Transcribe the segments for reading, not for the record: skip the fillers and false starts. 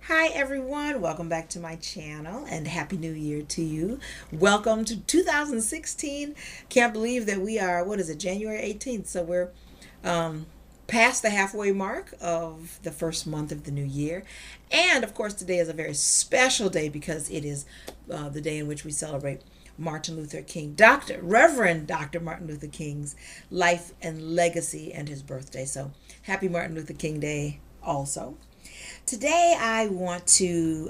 Hi everyone, welcome back to my channel and Happy New Year to you. Welcome to 2016. Can't believe that we are, what is it, January 18th. So we're past the halfway mark of the first month of the new year. And of course, today is a very special day because it is the day in which we celebrate Martin Luther King, Reverend Dr. Martin Luther King's life and legacy and his birthday. So happy Martin Luther King Day also. Today, I want to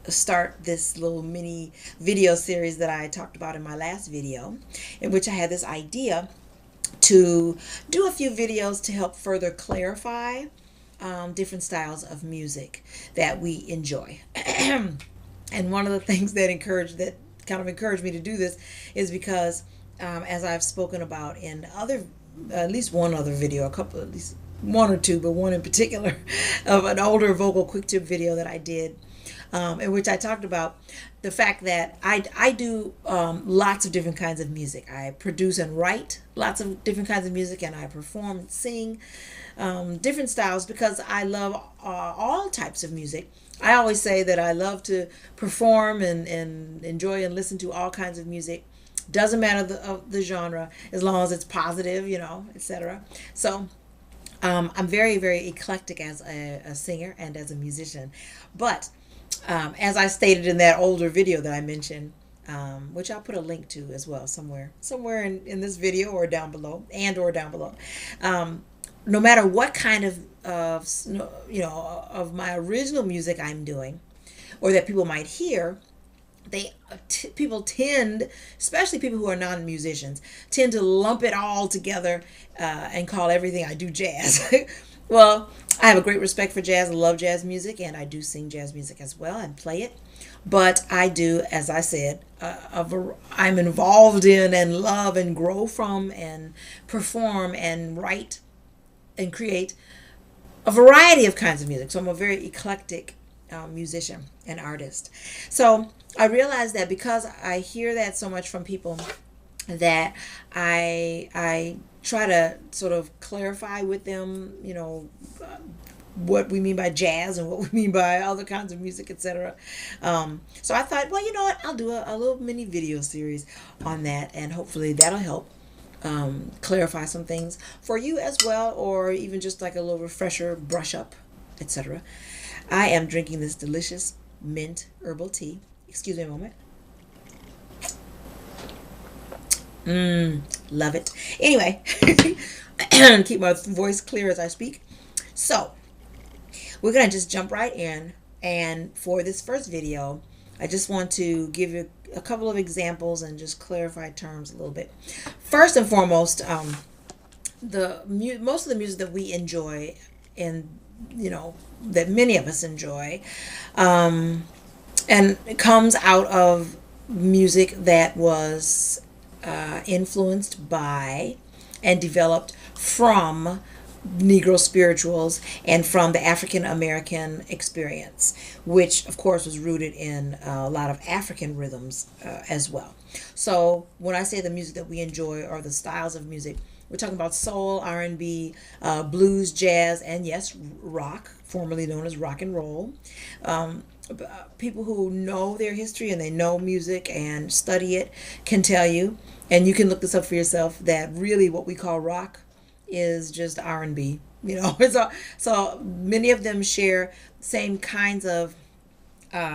start this little mini video series that I talked about in my last video, in which I had this idea to do a few videos to help further clarify different styles of music that we enjoy. And one of the things that kind of encouraged me to do this is because, as I've spoken about in at least one other video, a couple, at least one or two, but one in particular, of an older vocal quick tip video that I did, in which I talked about the fact that I do lots of different kinds of music. I produce and write lots of different kinds of music, and I perform and sing different styles because I love all types of music. I always say that I love to perform and enjoy and listen to all kinds of music. Doesn't matter the genre, as long as it's positive, etc. So I'm very, very eclectic as a singer and as a musician. But as I stated in that older video that I mentioned, which I'll put a link to as well somewhere in this video or down below, no matter what kind of my original music I'm doing, or that people might hear, people tend, especially people who are non-musicians, tend to lump it all together and call everything I do jazz. Well, I have a great respect for jazz. I love jazz music, and I do sing jazz music as well and play it. But I do, as I said, I'm involved in and love and grow from and perform and write and create a variety of kinds of music. So I'm a very eclectic musician and artist. So I realized that because I hear that so much from people, that I try to sort of clarify with them, what we mean by jazz and what we mean by other kinds of music, etc. So I thought, well, you know what? I'll do a little mini video series on that, and hopefully that'll help clarify some things for you as well, or even just like a little refresher, brush up, etc. I am drinking this delicious mint herbal tea. Excuse me a moment. Love it. Anyway, keep my voice clear as I speak. So, we're going to just jump right in. And for this first video, I just want to give you a couple of examples and just clarify terms a little bit. First and foremost, most of the music that we enjoy, and that many of us enjoy, and it comes out of music that was influenced by and developed from Negro spirituals and from the African American experience, which of course was rooted in a lot of African rhythms as well. So when I say the music that we enjoy, or the styles of music, we're talking about soul, R&B, blues, jazz, and yes, rock, formerly known as rock and roll. People who know their history and they know music and study it can tell you, and you can look this up for yourself, that really what we call rock is just R&B. So many of them share same kinds of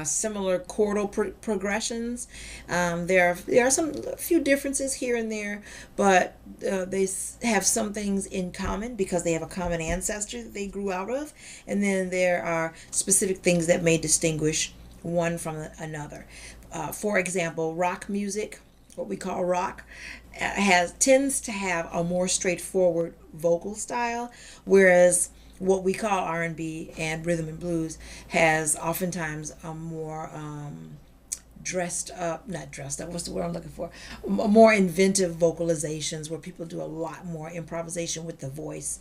similar chordal progressions. There are a few differences here and there, but they have some things in common because they have a common ancestor that they grew out of, and then there are specific things that may distinguish one from another. For example, rock music, what we call rock, tends to have a more straightforward vocal style, whereas what we call R&B and rhythm and blues has oftentimes a more not dressed up, what's the word I'm looking for? More inventive vocalizations where people do a lot more improvisation with the voice.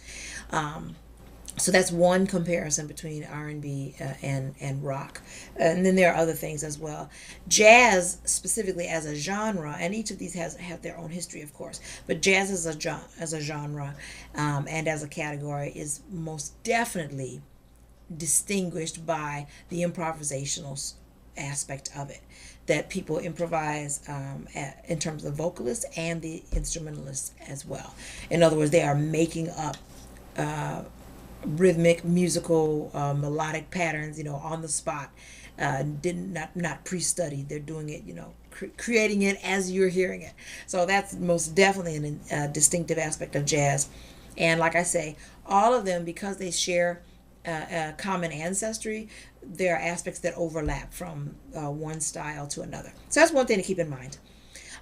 So that's one comparison between R&B and rock. And then there are other things as well. Jazz, specifically as a genre, and each of these have their own history, of course, but jazz as a genre and as a category is most definitely distinguished by the improvisational aspect of it, that people improvise in terms of the vocalists and the instrumentalists as well. In other words, they are making up rhythmic, musical, melodic patterns, on the spot. Didn't not pre-studied. They're doing it, creating it as you're hearing it. So that's most definitely a distinctive aspect of jazz. And like I say, all of them, because they share a common ancestry, there are aspects that overlap from one style to another. So that's one thing to keep in mind.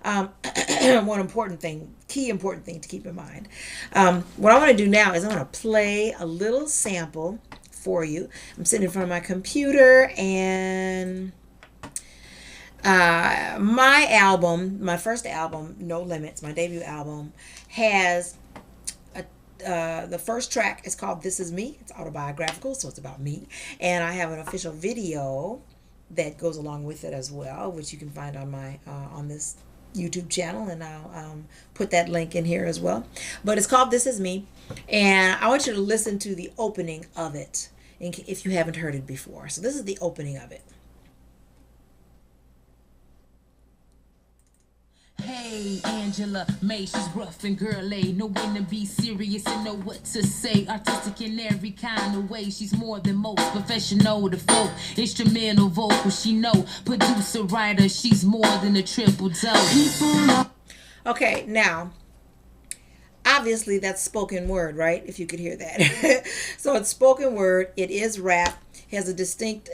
One important thing to keep in mind. What I want to do now is I want to play a little sample for you. I'm sitting in front of my computer, and my first album, No Limits, my debut album, has the first track is called This Is Me. It's autobiographical, so it's about me. And I have an official video that goes along with it as well, which you can find on my on this YouTube channel, and I'll put that link in here as well. But it's called This Is Me, and I want you to listen to the opening of it if you haven't heard it before. So this is the opening of it. Hey, Angela May, she's rough and girly, know when to be serious and know what to say. Artistic in every kind of way, she's more than most. Professional to folk, instrumental vocal, she know. Producer, writer, she's more than a triple dose. Okay, now, obviously that's spoken word, right? If you could hear that. So it's spoken word, it is rap, has a distinct,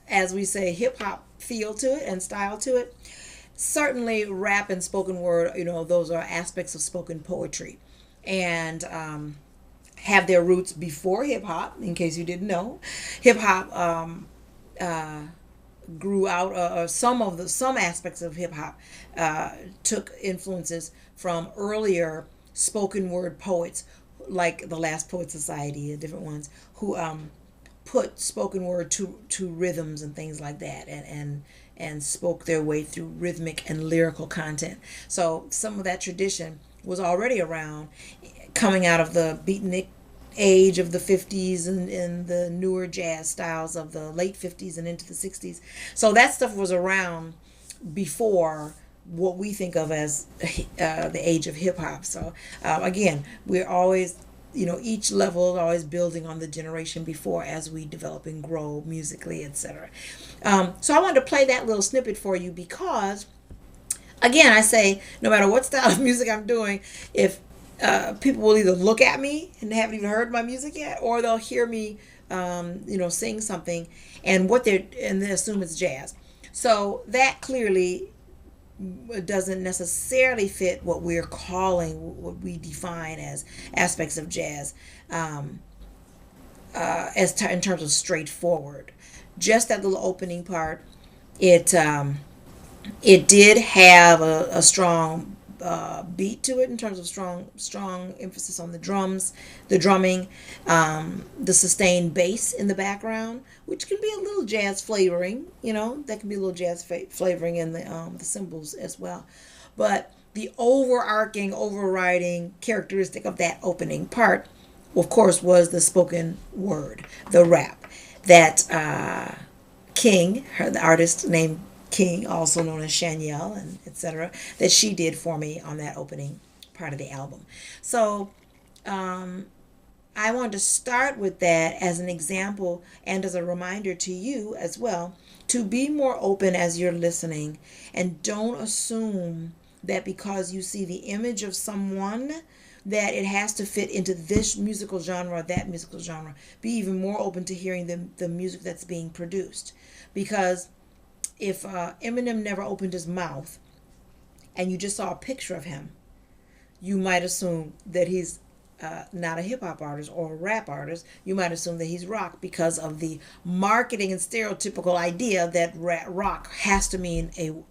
as we say, hip-hop feel to it and style to it. Certainly rap and spoken word, those are aspects of spoken poetry, and have their roots before hip-hop. In case you didn't know, hip-hop grew out, some aspects of hip-hop took influences from earlier spoken word poets, like the Last Poet Society and different ones, who put spoken word to rhythms and things like that, and spoke their way through rhythmic and lyrical content. So some of that tradition was already around, coming out of the beatnik age of the 50s and the newer jazz styles of the late 50s and into the 60s. So that stuff was around before what we think of as the age of hip-hop. So again, we're always, each level is always building on the generation before as we develop and grow musically, etc. So I wanted to play that little snippet for you because, again, I say, no matter what style of music I'm doing, if people will either look at me and they haven't even heard my music yet, or they'll hear me, sing something, and they assume it's jazz. So that clearly doesn't necessarily fit what we're calling, what we define as aspects of jazz, in terms of straightforward. Just that little opening part, it did have a strong beat to it in terms of strong emphasis on the drums, the drumming, the sustained bass in the background, which can be a little jazz flavoring, that can be a little jazz flavoring in the cymbals as well. But the overriding characteristic of that opening part, of course, was the spoken word, the rap that King, the artist named King, also known as Shanielle, and etc., that she did for me on that opening part of the album. So I wanted to start with that as an example and as a reminder to you as well to be more open as you're listening, and don't assume that because you see the image of someone that it has to fit into this musical genre or that musical genre. Be even more open to hearing the music that's being produced, because if Eminem never opened his mouth and you just saw a picture of him, you might assume that he's not a hip-hop artist or a rap artist. You might assume that he's rock because of the marketing and stereotypical idea that rock has to mean you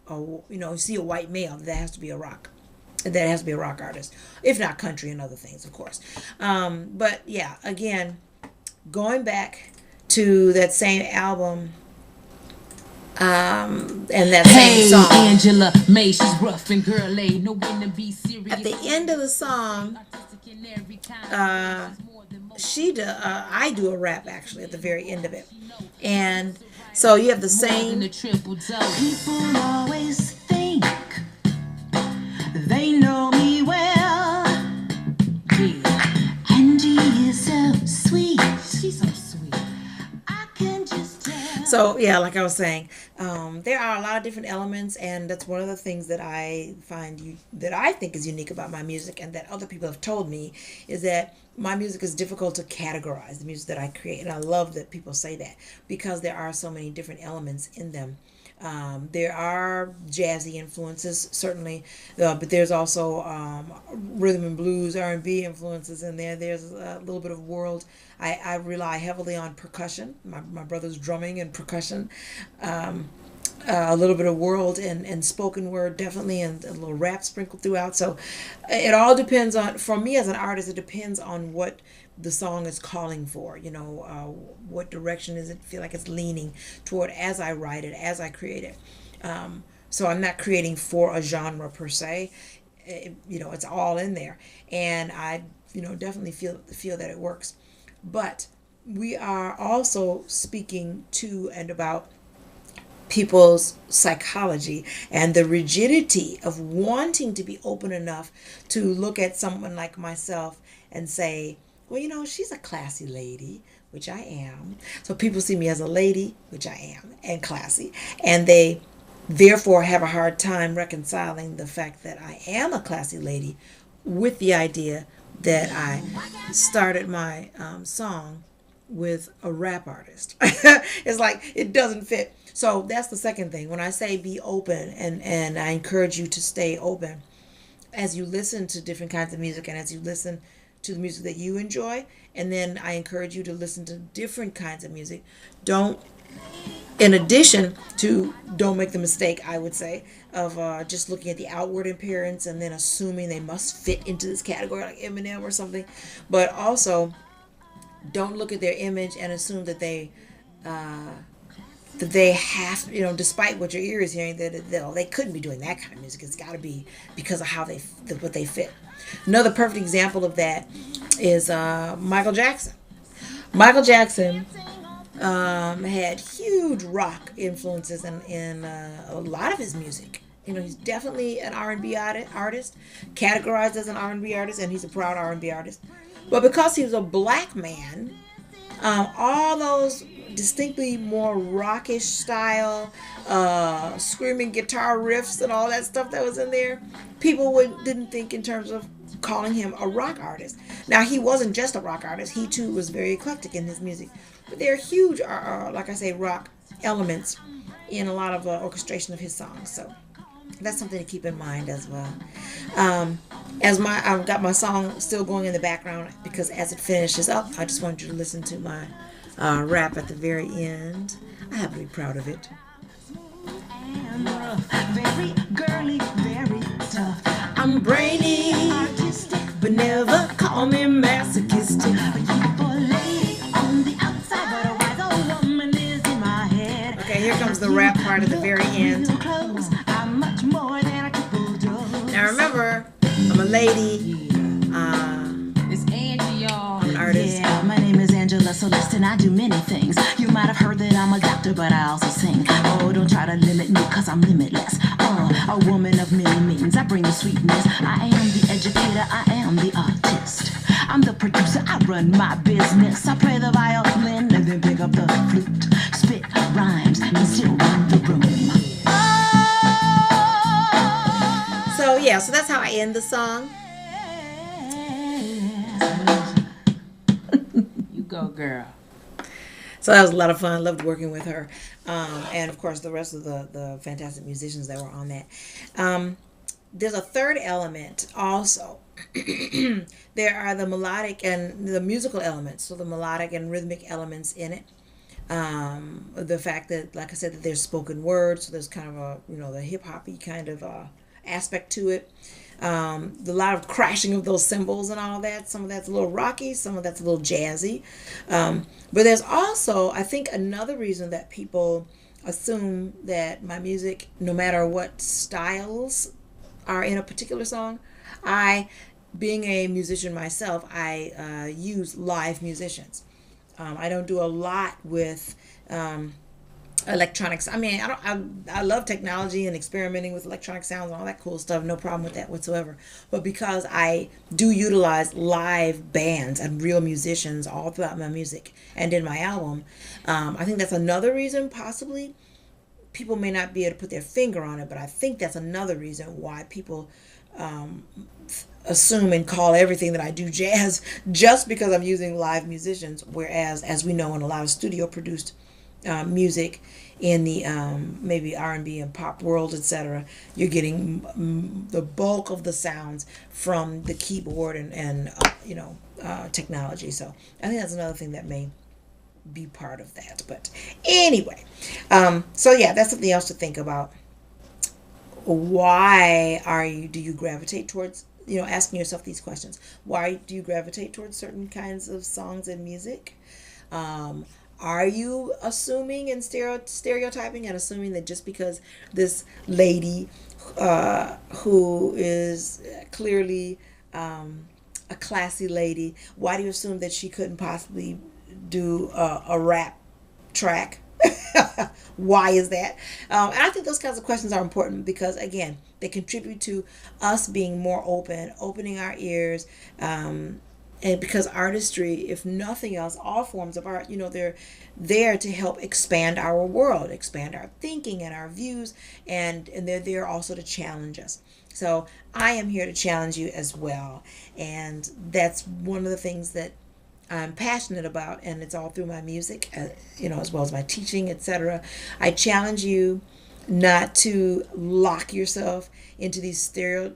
see a white male, that has to be a rock. That has to be a rock artist, if not country and other things, of course. But yeah, again, going back to that same album, and that same song. Angela May, she's rough and girly, know when to be serious. At the end of the song, I do a rap actually at the very end of it, and so you have the same. People always think they know me well. Yeah. Angie is so sweet. She's so sweet. I can just tell. So yeah, like I was saying, there are a lot of different elements, and that's one of the things that that I think is unique about my music, and that other people have told me is that my music is difficult to categorize. The music that I create, and I love that people say that because there are so many different elements in them. There are jazzy influences, certainly, but there's also rhythm and blues, R&B influences in there. There's a little bit of world. I rely heavily on percussion. My brother's drumming and percussion. A little bit of world and spoken word, definitely, and a little rap sprinkled throughout. So it all depends on, for me as an artist, it depends on what the song is calling for, what direction is it feel like it's leaning toward as I write it, as I create it. So I'm not creating for a genre per se. It's all in there, and I definitely feel that it works. But we are also speaking to and about people's psychology and the rigidity of wanting to be open enough to look at someone like myself and say, well, she's a classy lady, which I am. So people see me as a lady, which I am, and classy. And they therefore have a hard time reconciling the fact that I am a classy lady with the idea that I started my song with a rap artist. It's like it doesn't fit. So that's the second thing. When I say be open, and I encourage you to stay open as you listen to different kinds of music and as you listen to the music that you enjoy, and then I encourage you to listen to different kinds of music. In addition to, don't make the mistake, I would say, of just looking at the outward appearance and then assuming they must fit into this category like Eminem or something. But also, don't look at their image and assume that they have, despite what your ear is hearing, that they couldn't be doing that kind of music. It's got to be because of how what they fit. Another perfect example of that is Michael Jackson. Michael Jackson had huge rock influences in a lot of his music. He's definitely an R&B artist, categorized as an R&B artist, and he's a proud R&B artist. But because he was a black man, all those distinctly more rockish style, screaming guitar riffs and all that stuff that was in there, people didn't think in terms of calling him a rock artist. Now, he wasn't just a rock artist. He, too, was very eclectic in his music. But there are huge, like I say, rock elements in a lot of orchestration of his songs. So that's something to keep in mind as well. I've got my song still going in the background because as it finishes up, I just want you to listen to my rap at the very end. I have to be proud of it. Very girly, very tough. I'm brainy, Artistic, but never call me masochistic. keep a lady on the outside, but a wise old woman is in my head. Okay, here comes the rap part at the very end. Close, I'm much more than a triple dose. Now remember, I'm a lady. It's Angie, y'all. I'm an artist. Yeah, my name is Angela Celeste, and I do many things. You might have heard that I'm a doctor, but I also sing. Oh, don't try to limit me, cause I'm limitless. A woman of many means. I bring the sweetness. I am the educator, I am the artist. I'm the producer, I run my business. I play the violin and then pick up the flute. Spit rhymes and still run the room. So that's how I end the song. You go, girl. So that was a lot of fun. I loved working with her. And of course the rest of the fantastic musicians that were on that. There's a third element also. There are the melodic and the musical elements, so the melodic and rhythmic elements in it. The fact that, like I said, that there's spoken word, so there's kind of a, the hip-hoppy kind of aspect to it. The lot of crashing of those cymbals and all that. Some of that's a little rocky, some of that's a little jazzy. But there's also, I think, another reason that people assume that my music, no matter what styles are in a particular song, I being a musician myself, I use live musicians. I don't do a lot with electronics. I mean, I love technology and experimenting with electronic sounds and all that cool stuff. No problem with that whatsoever. But because I do utilize live bands and real musicians all throughout my music and in my album, I think that's another reason possibly people may not be able to put their finger on it, but I think that's another reason why people assume and call everything that I do jazz just because I'm using live musicians. Whereas, as we know, in a lot of studio produced music in the maybe R&B and pop world, etc., you're getting the bulk of the sounds from the keyboard and technology. So I think that's another thing that may be part of that. But anyway, so yeah, that's something else to think about. Why do you gravitate towards, asking yourself these questions? Why do you gravitate towards certain kinds of songs and music? Are you assuming and stereotyping and assuming that just because this lady who is clearly a classy lady, why do you assume that she couldn't possibly do a rap track? Why is that? And I think those kinds of questions are important because, again, they contribute to us being more opening our ears. And because artistry, if nothing else, all forms of art, they're there to help expand our world, expand our thinking and our views, and they're there also to challenge us. So I am here to challenge you as well. And that's one of the things that I'm passionate about, and it's all through my music, as well as my teaching, etc. I challenge you not to lock yourself into these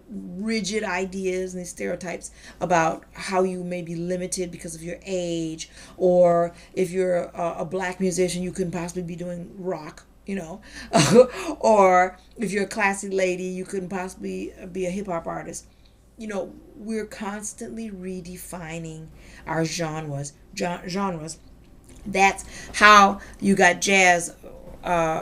rigid ideas and these stereotypes about how you may be limited because of your age, or if you're a black musician, you couldn't possibly be doing rock, or if you're a classy lady, you couldn't possibly be a hip hop artist. We're constantly redefining our genres. That's how you got jazz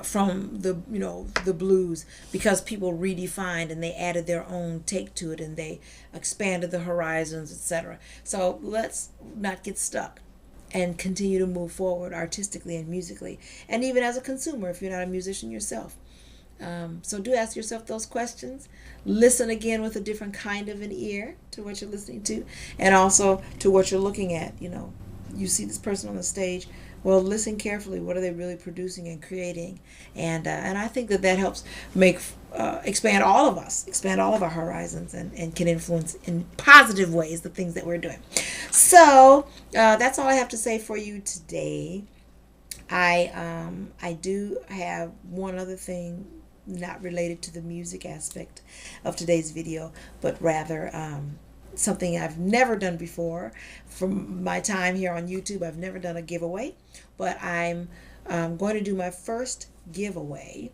from the blues, because people redefined and they added their own take to it and they expanded the horizons, etc. So let's not get stuck and continue to move forward artistically and musically, and even as a consumer if you're not a musician yourself. So do ask yourself those questions. Listen again with a different kind of an ear to what you're listening to, and also to what you're looking at. You see this person on the stage. Well, listen carefully. What are they really producing and creating? And I think that helps expand all of us, expand all of our horizons, and can influence in positive ways the things that we're doing. So that's all I have to say for you today. I do have one other thing, not related to the music aspect of today's video, but rather something I've never done before. From my time here on YouTube, I've never done a giveaway, but I'm going to do my first giveaway,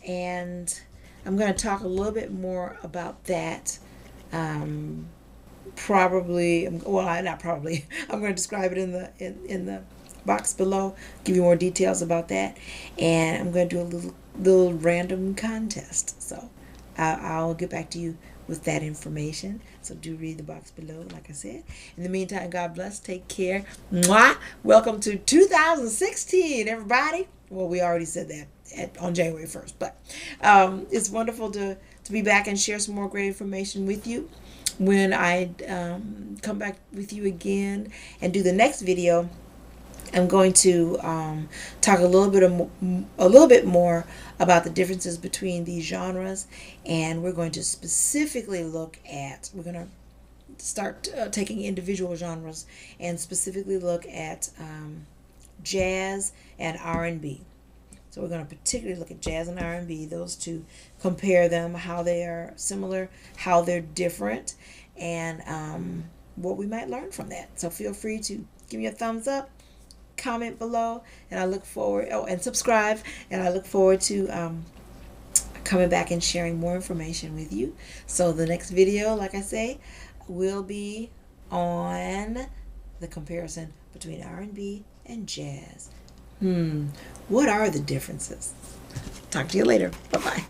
and I'm going to talk a little bit more about that. Probably, well, not probably. I'm going to describe it in the box below, give you more details about that, and I'm going to do a little random contest. So I'll get back to you with that information. So do read the box below, like I said. In the meantime, God bless. Take care. Mwah. Welcome to 2016, everybody. Well, we already said that on January 1st, but it's wonderful to be back and share some more great information with you. When I come back with you again and do the next video, I'm going to talk a little bit more about the differences between these genres, and we're going to specifically we're going to start taking individual genres and specifically look at jazz and R&B. So we're going to particularly look at jazz and R&B, those two, compare them, how they are similar, how they're different, and what we might learn from that. So feel free to give me a thumbs up, comment below, and I look forward, and subscribe, and I look forward to coming back and sharing more information with you. So the next video, like I say, will be on the comparison between R&B and jazz. What are the differences? Talk to you later. Bye-bye.